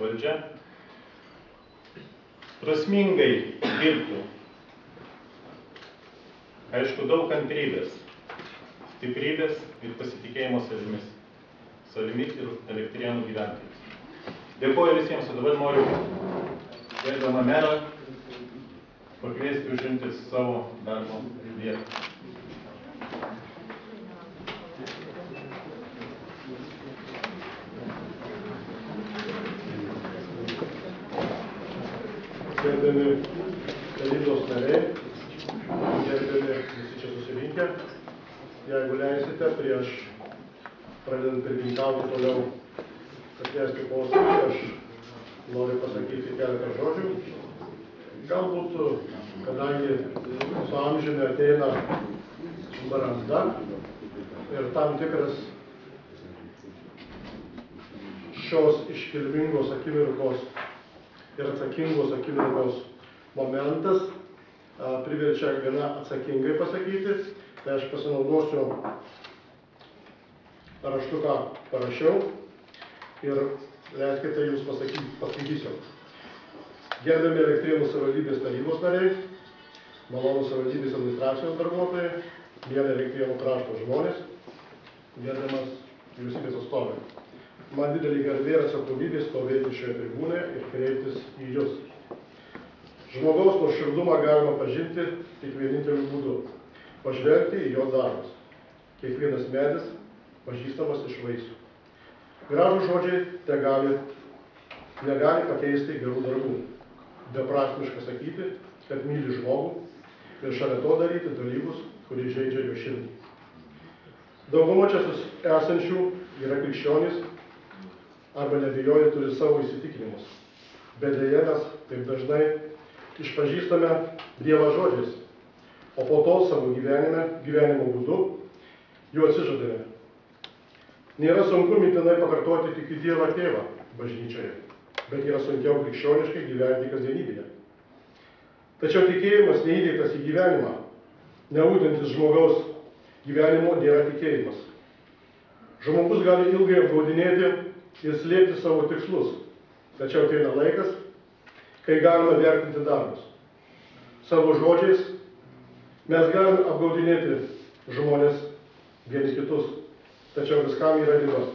valdžia prasmingai dirbtų. Aišku, daug kantrybės, stiprybės ir pasitikėjimo savimi ir Elektrėnų gyventojais. Dėkuoju visiems, o dabar noriu gerbiamą merą pakviesti užimti savo darbo vietą. Gerbiami tarybos nariai, gerbiami visi čia susirinkę, jeigu leisite, prieš pradedant pirmininkauti toliau pakviesti posėdį, aš noriu pasakyti keletą žodžių. Galbūt, kadangi su amžiumi ateina branda ir tam tikras šios iškilmingos akimirkos ir atsakingos akimirkos momentas priverčia gana atsakingai pasakyti, tai aš pasinaudosiu raštuką parašiau ir leiskite jums paskaitysiu. Gerbiami Elektrėnų savivaldybės tarybos nariai, malonūs savivaldybės administracijos darbuotojai, mieli Elektrėnų krašto žmonės, gerbiamas vyriausybės atstovai. Man didelį garbė ir atsakomybė stovėti šioje tribūnoje ir kreiptis į jus. Žmogaus nuoširdumą galima pažinti tik vieninteliu būdu – pažvelgti į jo darbus. Kiekvienas medis pažįstamas iš vaisių. Gražūs žodžiai negali pakeisti gerų darbų. Beprasmiška sakyti, kad myli žmogų ir šalia to daryti dalykus, kurie žeidžia jo širdį. Dauguma čia esančių yra krikščionys arba neabejoju turi savo įsitikinimus. Bet deja mes taip dažnai išpažįstame Dievą žodžiais, o po to savo gyvenimo būdu jų atsižadame. Nėra sunku mintinai pakartoti tik į Dievą Tėvą bažnyčioje, bet yra sunkiau krikščioniškai gyventi kasdienybėje. Tačiau tikėjimas neįdėtas į gyvenimą, neūdantis žmogaus gyvenimo nėra tikėjimas. Žmogus gali ilgai apgaudinėti ir slėpti savo tikslus, tačiau ateina laikas, kai galime vertinti darbus. Savo žodžiais mes galime apgaudinėti žmonės vieni kitus, tačiau viskam yra riba.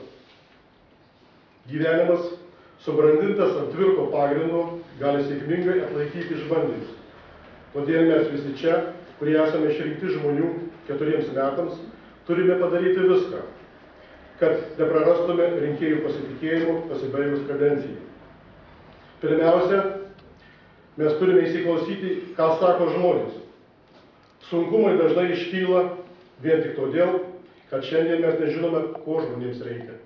Gyvenimas, subrandintas ant tvirto pagrindo, gali sėkmingai atlaikyti išbandymus. Todėl mes visi čia, kurie esame išrinkti žmonių 4 metams, turime padaryti viską, kad neprarastume rinkėjų pasitikėjimų pasibaigus kadencijai. Pirmiausia, mes turime įsiklausyti, ką sako žmonės. Sunkumai dažnai iškyla vien tik todėl, kad šiandien mes nežinome, ko žmonėms reikia.